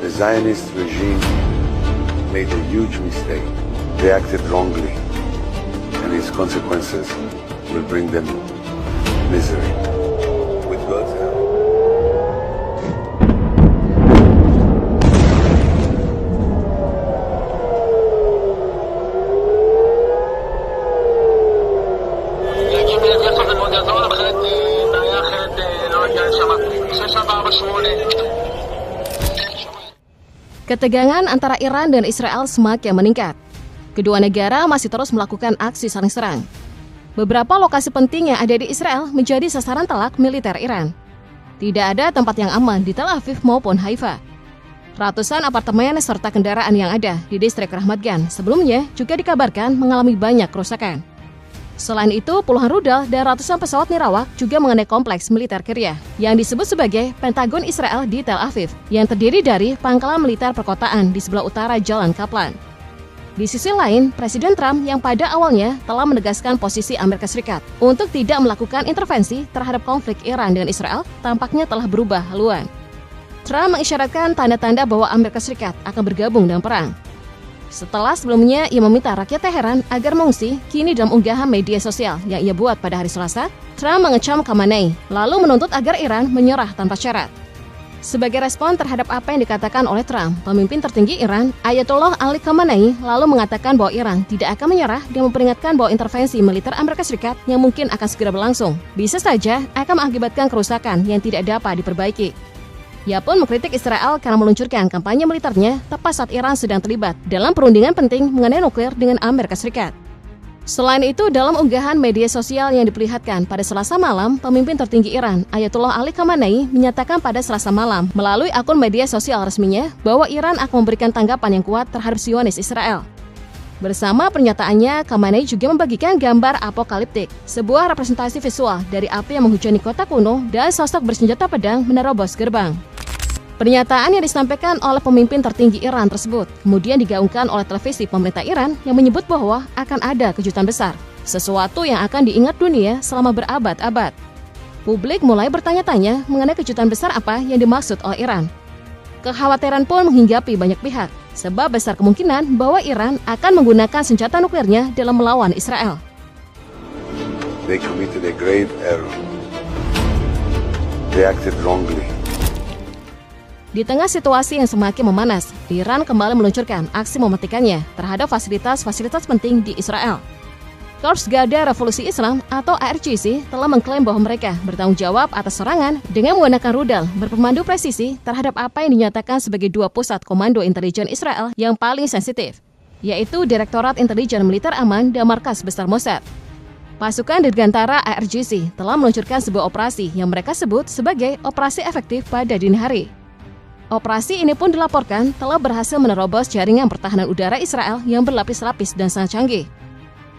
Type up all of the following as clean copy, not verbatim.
The Zionist regime made a huge mistake. They acted wrongly, and its consequences will bring them misery. With God's help. Ketegangan antara Iran dan Israel semakin meningkat. Kedua negara masih terus melakukan aksi saling serang. Beberapa lokasi penting yang ada di Israel menjadi sasaran telak militer Iran. Tidak ada tempat yang aman di Tel Aviv maupun Haifa. Ratusan apartemen serta kendaraan yang ada di distrik Ramat Gan sebelumnya juga dikabarkan mengalami banyak kerusakan. Selain itu, puluhan rudal dan ratusan pesawat nirawak juga mengenai kompleks militer Kiryat yang disebut sebagai Pentagon Israel di Tel Aviv, yang terdiri dari pangkalan militer perkotaan di sebelah utara Jalan Kaplan. Di sisi lain, Presiden Trump yang pada awalnya telah menegaskan posisi Amerika Serikat untuk tidak melakukan intervensi terhadap konflik Iran dengan Israel tampaknya telah berubah haluan. Trump mengisyaratkan tanda-tanda bahwa Amerika Serikat akan bergabung dalam perang. Setelah sebelumnya ia meminta rakyat Teheran agar mengungsi, kini dalam unggahan media sosial yang ia buat pada hari Selasa, Trump mengecam Khamenei, lalu menuntut agar Iran menyerah tanpa syarat. Sebagai respon terhadap apa yang dikatakan oleh Trump, pemimpin tertinggi Iran, Ayatollah Ali Khamenei, lalu mengatakan bahwa Iran tidak akan menyerah dan memperingatkan bahwa intervensi militer Amerika Serikat yang mungkin akan segera berlangsung, bisa saja akan mengakibatkan kerusakan yang tidak dapat diperbaiki. Ia pun mengkritik Israel karena meluncurkan kampanye militernya tepat saat Iran sedang terlibat dalam perundingan penting mengenai nuklir dengan Amerika Serikat. Selain itu, dalam unggahan media sosial yang diperlihatkan pada Selasa malam, pemimpin tertinggi Iran, Ayatollah Ali Khamenei, menyatakan pada Selasa malam melalui akun media sosial resminya bahwa Iran akan memberikan tanggapan yang kuat terhadap Zionis Israel. Bersama pernyataannya, Khamenei juga membagikan gambar apokaliptik, sebuah representasi visual dari api yang menghujani kota kuno dan sosok bersenjata pedang menerobos gerbang. Pernyataan yang disampaikan oleh pemimpin tertinggi Iran tersebut kemudian digaungkan oleh televisi pemerintah Iran yang menyebut bahwa akan ada kejutan besar, sesuatu yang akan diingat dunia selama berabad-abad. Publik mulai bertanya-tanya mengenai kejutan besar apa yang dimaksud oleh Iran. Kekhawatiran pun menghinggapi banyak pihak, sebab besar kemungkinan bahwa Iran akan menggunakan senjata nuklirnya dalam melawan Israel. They committed a grave error. They acted wrongly. Di tengah situasi yang semakin memanas, Iran kembali meluncurkan aksi mematikannya terhadap fasilitas-fasilitas penting di Israel. Korps Garda Revolusi Islam atau ARGC telah mengklaim bahwa mereka bertanggung jawab atas serangan dengan menggunakan rudal berpemandu presisi terhadap apa yang dinyatakan sebagai dua pusat komando intelijen Israel yang paling sensitif, yaitu Direktorat Intelijen Militer Aman dan Markas Besar Mossad. Pasukan Dirgantara ARGC telah meluncurkan sebuah operasi yang mereka sebut sebagai operasi efektif pada dini hari. Operasi ini pun dilaporkan telah berhasil menerobos jaringan pertahanan udara Israel yang berlapis-lapis dan sangat canggih.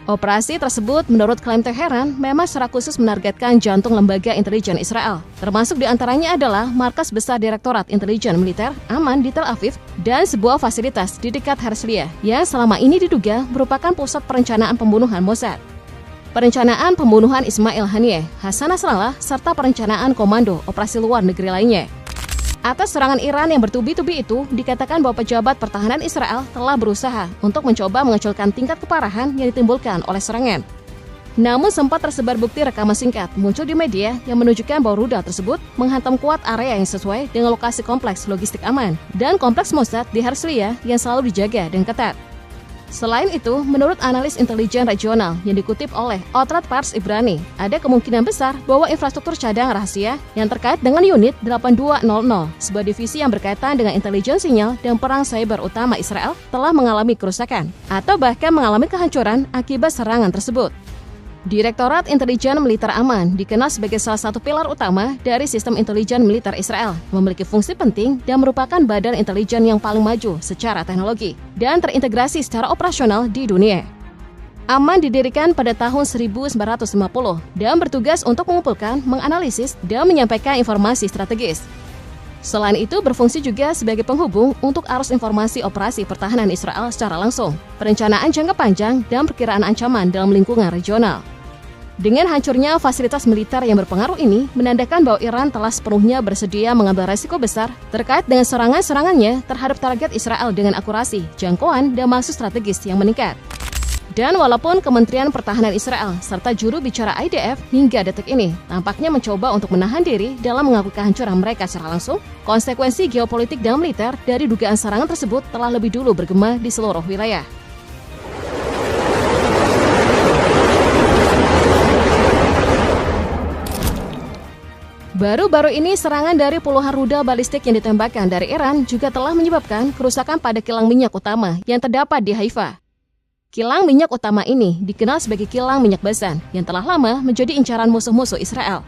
Operasi tersebut menurut klaim Teheran memang secara khusus menargetkan jantung lembaga intelijen Israel, termasuk diantaranya adalah Markas Besar Direktorat Intelijen Militer Aman di Tel Aviv dan sebuah fasilitas di dekat Herzliya yang selama ini diduga merupakan pusat perencanaan pembunuhan Mossad. Perencanaan pembunuhan Ismail Haniyeh, Hasan Nasrallah, serta perencanaan komando operasi luar negeri lainnya. Atas serangan Iran yang bertubi-tubi itu, dikatakan bahwa pejabat pertahanan Israel telah berusaha untuk mencoba mengecilkan tingkat keparahan yang ditimbulkan oleh serangan. Namun sempat tersebar bukti rekaman singkat muncul di media yang menunjukkan bahwa rudal tersebut menghantam kuat area yang sesuai dengan lokasi kompleks logistik aman dan kompleks Mossad di Herzliya yang selalu dijaga dengan ketat. Selain itu, menurut analis intelijen regional yang dikutip oleh Outlet Pars Ibrani, ada kemungkinan besar bahwa infrastruktur cadangan rahasia yang terkait dengan unit 8200, sebuah divisi yang berkaitan dengan intelijen sinyal dan perang cyber utama Israel, telah mengalami kerusakan atau bahkan mengalami kehancuran akibat serangan tersebut. Direktorat Intelijen Militer Aman dikenal sebagai salah satu pilar utama dari sistem intelijen militer Israel, memiliki fungsi penting dan merupakan badan intelijen yang paling maju secara teknologi dan terintegrasi secara operasional di dunia. Aman didirikan pada tahun 1950 dan bertugas untuk mengumpulkan, menganalisis, dan menyampaikan informasi strategis. Selain itu, berfungsi juga sebagai penghubung untuk arus informasi operasi pertahanan Israel secara langsung, perencanaan jangka panjang, dan perkiraan ancaman dalam lingkungan regional. Dengan hancurnya fasilitas militer yang berpengaruh ini menandakan bahwa Iran telah sepenuhnya bersedia mengambil resiko besar terkait dengan serangan-serangannya terhadap target Israel dengan akurasi, jangkauan, dan maksud strategis yang meningkat. Dan walaupun Kementerian Pertahanan Israel serta juru bicara IDF hingga detik ini tampaknya mencoba untuk menahan diri dalam mengakui kehancuran mereka secara langsung, konsekuensi geopolitik dan militer dari dugaan serangan tersebut telah lebih dulu bergema di seluruh wilayah. Baru-baru ini serangan dari puluhan rudal balistik yang ditembakkan dari Iran juga telah menyebabkan kerusakan pada kilang minyak utama yang terdapat di Haifa. Kilang minyak utama ini dikenal sebagai kilang minyak Basan yang telah lama menjadi incaran musuh-musuh Israel.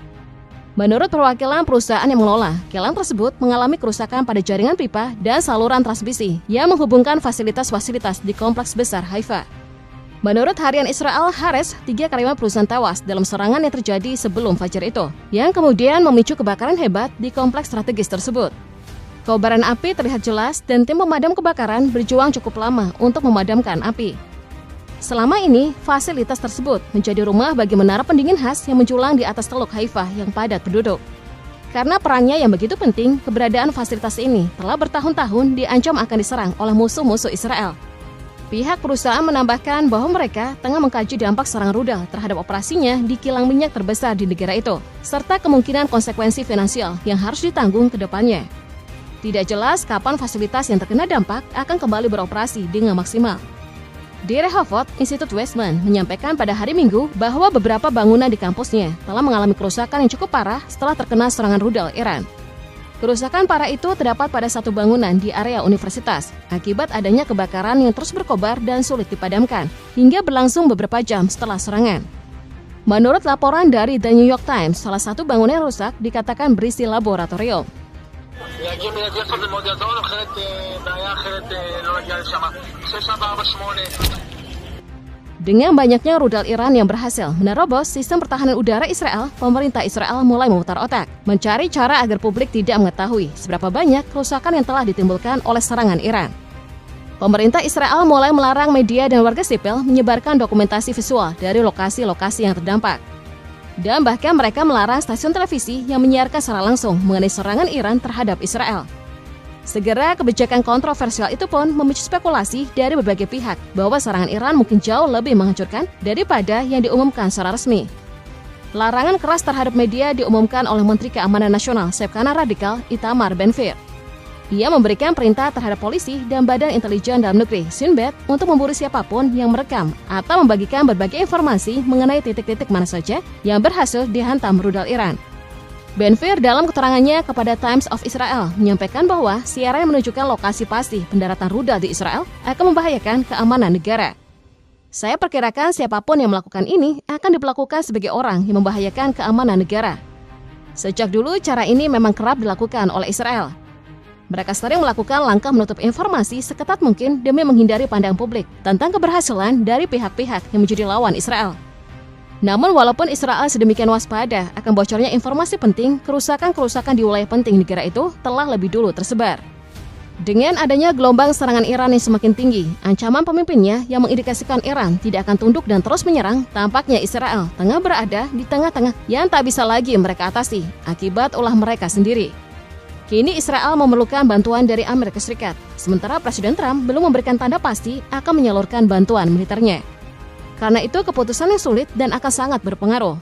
Menurut perwakilan perusahaan yang mengelola, kilang tersebut mengalami kerusakan pada jaringan pipa dan saluran transmisi yang menghubungkan fasilitas-fasilitas di kompleks besar Haifa. Menurut harian Israel Haaretz, 3 karyawan perusahaan tewas dalam serangan yang terjadi sebelum fajar itu, yang kemudian memicu kebakaran hebat di kompleks strategis tersebut. Kobaran api terlihat jelas dan tim pemadam kebakaran berjuang cukup lama untuk memadamkan api. Selama ini, fasilitas tersebut menjadi rumah bagi menara pendingin khas yang menjulang di atas Teluk Haifa yang padat penduduk. Karena perannya yang begitu penting, keberadaan fasilitas ini telah bertahun-tahun diancam akan diserang oleh musuh-musuh Israel. Pihak perusahaan menambahkan bahwa mereka tengah mengkaji dampak serangan rudal terhadap operasinya di kilang minyak terbesar di negara itu, serta kemungkinan konsekuensi finansial yang harus ditanggung ke depannya. Tidak jelas kapan fasilitas yang terkena dampak akan kembali beroperasi dengan maksimal. Di Rehovot, Institut Weizmann menyampaikan pada hari Minggu bahwa beberapa bangunan di kampusnya telah mengalami kerusakan yang cukup parah setelah terkena serangan rudal Iran. Kerusakan parah itu terdapat pada satu bangunan di area universitas akibat adanya kebakaran yang terus berkobar dan sulit dipadamkan hingga berlangsung beberapa jam setelah serangan. Menurut laporan dari The New York Times, salah satu bangunan yang rusak dikatakan berisi laboratorium. Dengan banyaknya rudal Iran yang berhasil menerobos sistem pertahanan udara Israel, pemerintah Israel mulai memutar otak, mencari cara agar publik tidak mengetahui seberapa banyak kerusakan yang telah ditimbulkan oleh serangan Iran. Pemerintah Israel mulai melarang media dan warga sipil menyebarkan dokumentasi visual dari lokasi-lokasi yang terdampak. Dan bahkan mereka melarang stasiun televisi yang menyiarkan secara langsung mengenai serangan Iran terhadap Israel. Segera kebijakan kontroversial itu pun memicu spekulasi dari berbagai pihak bahwa serangan Iran mungkin jauh lebih menghancurkan daripada yang diumumkan secara resmi. Larangan keras terhadap media diumumkan oleh Menteri Keamanan Nasional sayap kanan radikal Itamar Ben-Gvir. Ia memberikan perintah terhadap polisi dan Badan Intelijen Dalam Negeri Shin Bet untuk memburu siapapun yang merekam atau membagikan berbagai informasi mengenai titik-titik mana saja yang berhasil dihantam rudal Iran. Ben-Gvir dalam keterangannya kepada Times of Israel menyampaikan bahwa siaran yang menunjukkan lokasi pasti pendaratan rudal di Israel akan membahayakan keamanan negara. Saya perkirakan siapapun yang melakukan ini akan diperlakukan sebagai orang yang membahayakan keamanan negara. Sejak dulu cara ini memang kerap dilakukan oleh Israel. Mereka sering melakukan langkah menutup informasi seketat mungkin demi menghindari pandangan publik tentang keberhasilan dari pihak-pihak yang menjadi lawan Israel. Namun walaupun Israel sedemikian waspada akan bocornya informasi penting, kerusakan-kerusakan di wilayah penting negara itu telah lebih dulu tersebar. Dengan adanya gelombang serangan Iran yang semakin tinggi, ancaman pemimpinnya yang mengindikasikan Iran tidak akan tunduk dan terus menyerang, tampaknya Israel tengah berada di tengah-tengah yang tak bisa lagi mereka atasi akibat ulah mereka sendiri. Kini Israel memerlukan bantuan dari Amerika Serikat, sementara Presiden Trump belum memberikan tanda pasti akan menyalurkan bantuan militernya. Karena itu keputusan yang sulit dan akan sangat berpengaruh.